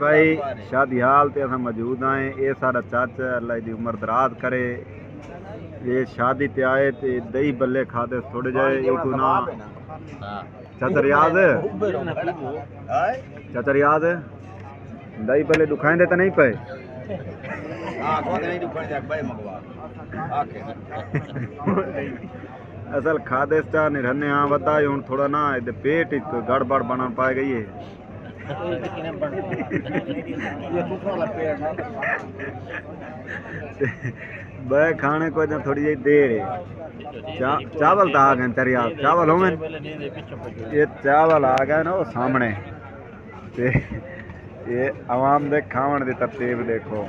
भाई शादी हाल ते असां मौजूद आए। ये सारा चाचा अल्लाह दी उम्र दराज करे। ये शादी ते आए ते दही बल्ले खाते थोड़े जाए एक ना चाचा रियाज दही बल्ले दुखाएंदे तो नहीं पे असल खादे नहीं रहने हाँ वदा हूँ थोड़ा ना पेट गड़बड़ बना पाए गई है। बे खाने को जब थोड़ी जी देर है चावल तो आ गए चरिया चावल होंगे ये चावल आ गए ना वो सामने ते ये आवाम दे खावन दी तरतीब देखो।